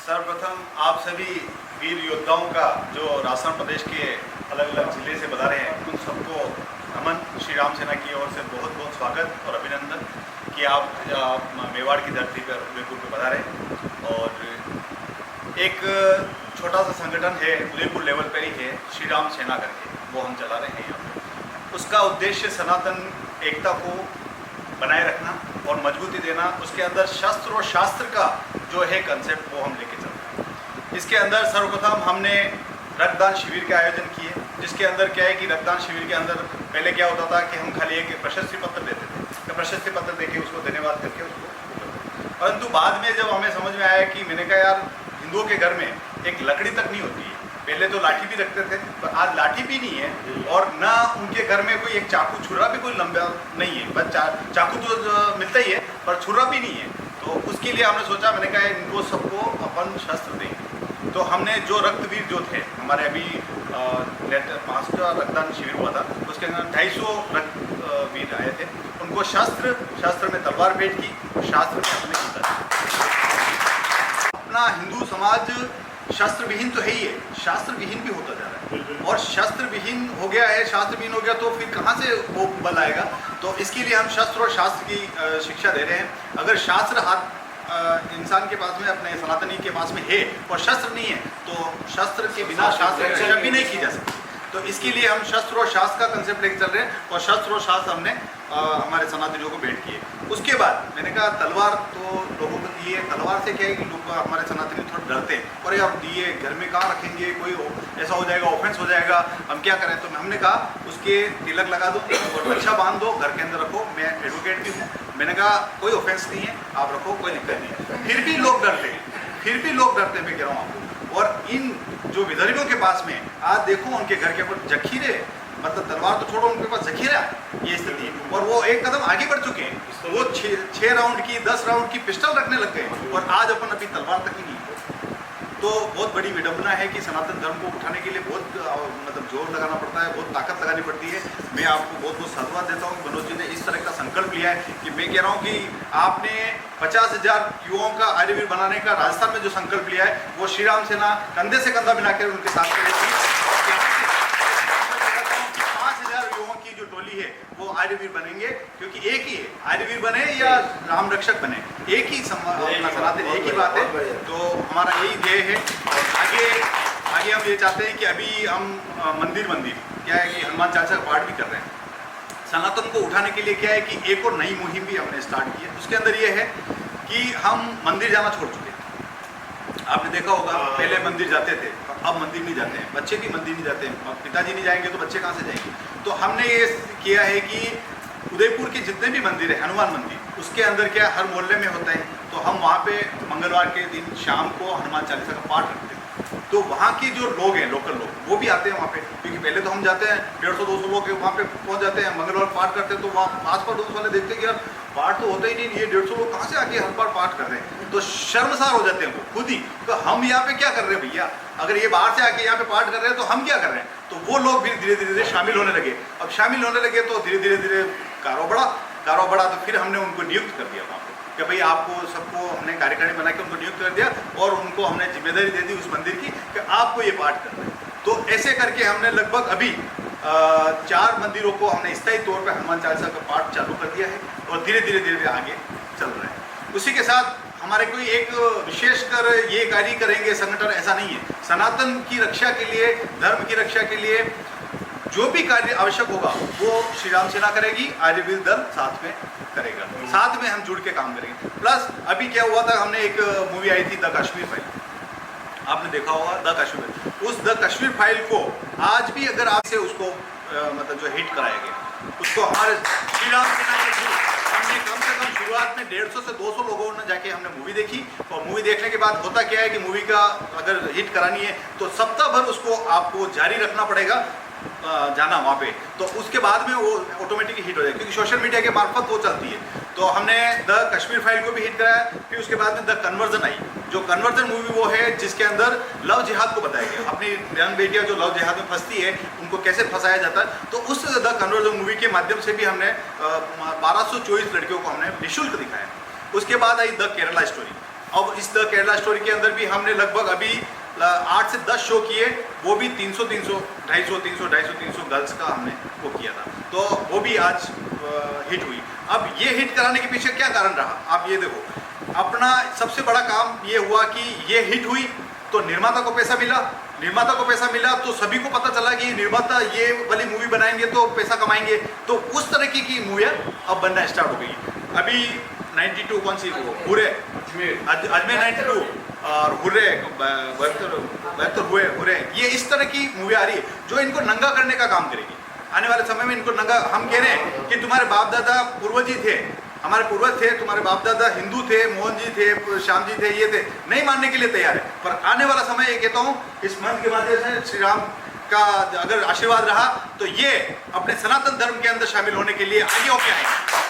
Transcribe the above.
सर्वप्रथम आप सभी वीर योद्धाओं का जो राजस्थान प्रदेश के अलग अलग जिले से बता रहे हैं उन सबको नमन। श्री राम सेना की ओर से बहुत बहुत स्वागत और अभिनंदन कि आप मेवाड़ की धरती पर उदयपुर को बता रहे हैं। और एक छोटा सा संगठन है उदयपुर लेवल पर ही है, श्री राम सेना करके, वो हम चला रहे हैं यहाँ पर। उसका उद्देश्य सनातन एकता को बनाए रखना और मजबूती देना, उसके अंदर शस्त्र और शास्त्र का जो है कंसेप्ट वो हम लेके चल रहे हैं। इसके अंदर सर्वप्रथम हमने रक्तदान शिविर के आयोजन किए, जिसके अंदर क्या है कि रक्तदान शिविर के अंदर पहले क्या होता था कि हम खाली एक प्रशस्ति पत्र देते थे, तो प्रशस्ति पत्र देके उसको धन्यवाद करके उसको, परंतु बाद में जब हमें समझ में आया कि मैंने कहा यार हिंदुओं के घर में एक लकड़ी तक नहीं होती है, पहले तो लाठी भी रखते थे पर आज लाठी भी नहीं है और ना उनके घर में कोई एक चाकू छुरा भी कोई लंबा नहीं है, बस चाकू तो मिलता ही है पर छुरा भी नहीं है। तो उसके लिए हमने सोचा, मैंने कहा इनको सबको अपन शस्त्र देंगे। तो हमने जो रक्तवीर जो थे हमारे अभी 5वां रक्तदान शिविर हुआ था, उसके अंदर 250 रक्तवीर आए थे, उनको शस्त्र में तलवार भेंट की और शास्त्र में हमने कीता। अपना हिंदू समाज शस्त्र विहीन तो है ही है, शास्त्र विहीन भी होता जा रहा है और शस्त्र विहीन हो गया है, शास्त्र विहीन हो गया तो फिर कहाँ से वो बल आएगा। तो इसके लिए हम शस्त्र और शास्त्र की शिक्षा दे रहे हैं। अगर शास्त्र इंसान के पास में, अपने सनातनी के पास में है और शस्त्र नहीं है तो शस्त्र के बिना शास्त्र की रक्षा भी नहीं की जा सकती। तो इसके लिए हम शस्त्र और शास्त्र का कंसेप्ट लेके चल रहे हैं और शस्त्र और शास्त्र हमने हमारे सनातनियों को भेंट किए। उसके बाद मैंने कहा तलवार तो लोगों को दिए, तलवार से क्या है कि लोग हमारे सनातनी थोड़ा डरते हैं और यार दिए घर में कहाँ रखेंगे, कोई ऐसा हो जाएगा, ऑफेंस हो जाएगा, हम क्या करें। तो हमने कहा उसके तिलक लगा दो और रक्षा बांध दो, घर के अंदर रखो। मैं एडवोकेट भी हूँ, मैंने कहा कोई ऑफेंस नहीं है, आप रखो, कोई दिक्कत नहीं है। फिर भी लोग डरते हैं, मैं कह रहा हूँ आपको। और इन जो विदर्भियों के पास में आज देखो उनके घर के ऊपर जखीरे, मतलब तलवार तो छोड़ो, उनके पास जखीरा, ये स्थिति। और वो एक कदम आगे बढ़ चुके हैं, वो 6 राउंड की 10 राउंड की पिस्टल रखने लग गए और आज अपन अभी तलवार तक ही नहीं। तो बहुत बड़ी विडंबना है कि सनातन धर्म को उठाने के लिए बहुत मतलब जोर लगाना पड़ता है, बहुत ताकत लगानी पड़ती है। मैं आपको बहुत बहुत साधुवाद देता हूँ मनोज जी ने इस तरह का संकल्प लिया है कि मैं कह रहा हूँ कि आपने 50,000 युवाओं का आर्यवीर बनाने का राजस्थान में जो संकल्प लिया है वो श्री राम सेना कंधे से कंधा मिलाकर उनके साथ करेगी। 5,000 युवाओं की जो टोली है वो आर्यवीर बनेंगे, क्योंकि एक ही है, आर्यवीर बने या राम रक्षक बने, एक ही सनातन, एक ही बात है। तो हमारा यही ध्येय है। आगे हम ये चाहते हैं कि अभी हम मंदिर क्या है कि हनुमान चालीसा का पाठ भी कर रहे हैं। सनातन को उठाने के लिए क्या है कि एक और नई मुहिम भी हमने स्टार्ट की है। उसके अंदर ये है कि हम मंदिर जाना छोड़ चुके हैं। आपने देखा होगा पहले मंदिर जाते थे, अब मंदिर नहीं जाते हैं, बच्चे भी मंदिर नहीं जाते हैं। पिताजी नहीं जाएंगे तो बच्चे कहाँ से जाएंगे। तो हमने ये किया है कि उदयपुर के जितने भी मंदिर है, हनुमान मंदिर, उसके अंदर क्या हर मोहल्ले में होता है, तो हम वहाँ पे मंगलवार के दिन शाम को हनुमान चालीसा का पाठ रखते हैं। तो वहाँ के जो लोग हैं, लोकल लोग, वो भी आते हैं वहाँ पे, क्योंकि पहले तो हम जाते हैं 150-200 लोग वहाँ पे पहुँच जाते हैं, मंगलवार पाठ करते हैं। तो वहाँ आस-पास दोस्त वाले देखते हैं कि यार पाठ तो होता ही नहीं, ये 150 लोग कहाँ से आके हर बार पाठ कर रहे हैं। तो शर्मसार हो जाते हैं वो खुद ही, तो हम यहाँ पे क्या कर रहे हैं भैया, अगर ये बाहर से आके यहाँ पे पाठ कर रहे हैं तो हम क्या कर रहे हैं। तो वो लोग भी धीरे धीरे शामिल होने लगे। अब शामिल होने लगे तो धीरे धीरे कारोबार बढ़ा। तो फिर हमने उनको नियुक्त कर दिया वहाँ पे कि भाई आपको सबको हमने कार्यकारिणी बना के उनको नियुक्त कर दिया और उनको हमने जिम्मेदारी दे दी उस मंदिर की कि आपको ये पाठ करना है। तो ऐसे करके हमने लगभग अभी 4 मंदिरों को हमने स्थायी तौर पर हनुमान चालीसा का पाठ चालू कर दिया है और धीरे धीरे आगे चल रहा है। उसी के साथ हमारे कोई एक विशेषकर ये कार्य करेंगे संगठन, ऐसा नहीं है। सनातन की रक्षा के लिए, धर्म की रक्षा के लिए जो भी कार्य आवश्यक होगा वो श्री राम सेना करेगी, आर्यवीर दल साथ में करेगा, साथ में हम जुड़ के काम करेंगे। प्लस अभी क्या हुआ था, हमने एक मूवी आई थी द कश्मीर फाइल, आपने देखा होगा द कश्मीर। उस द कश्मीर फाइल को आज भी अगर आपसे उसको मतलब जो हिट कराया गया, उसको हमारे श्री राम सेना के थ्रू हमने कम से कम शुरुआत में 150 से 200 लोगों ने जाके हमने मूवी देखी। और मूवी देखने के बाद होता क्या है कि मूवी का अगर हिट करानी है तो सप्ताह भर उसको आपको जारी रखना पड़ेगा जाना वहाँ पे, तो उसके बाद में वो ऑटोमेटिक हिट हो जाएगी, क्योंकि सोशल मीडिया के मार्फत वो चलती है। तो हमने द कश्मीर फाइल को भी हिट कराया। फिर उसके बाद में द कन्वर्जन आई, जो कन्वर्जन मूवी वो है जिसके अंदर लव जिहाद को बताया गया। अपनी यंग बेटियाँ जो लव जिहाद में फंसती है उनको कैसे फंसाया जाता है। तो उस द कन्वर्जन मूवी के माध्यम से भी हमने 1224 लड़कियों को हमने निःशुल्क दिखाया। उसके बाद आई द केरला स्टोरी। अब इस द केरला स्टोरी के अंदर भी हमने लगभग अभी 8 से 10 शो किए, वो भी 300 250 गर्ल्स का हमने वो किया था, तो वो भी आज हिट हुई। अब ये हिट कराने के पीछे क्या कारण रहा, आप ये देखो, अपना सबसे बड़ा काम ये हुआ कि ये हिट हुई तो निर्माता को पैसा मिला, निर्माता को पैसा मिला तो सभी को पता चला कि निर्माता ये वाली मूवी बनाएंगे तो पैसा कमाएंगे, तो उस तरीके की मूवियाँ अब बनना स्टार्ट हो गई। अभी 92 कौन सी वो हुर्रे, अजमेर 92 और हुर्रे बहत्तर हुए, ये इस तरह की मूवी आ रही है जो इनको नंगा करने का काम करेगी। आने वाले समय में इनको नंगा, हम कह रहे हैं कि तुम्हारे बाप दादा पूर्वज ही थे, हमारे पूर्वज थे, तुम्हारे बाप दादा हिंदू थे, मोहन जी थे, श्याम जी थे, ये थे, नहीं मानने के लिए तैयार है, पर आने वाला समय ये कहता हूँ इस मंच के माध्यम से श्री राम का अगर आशीर्वाद रहा तो ये अपने सनातन धर्म के अंदर शामिल होने के लिए आगे होके आएंगे।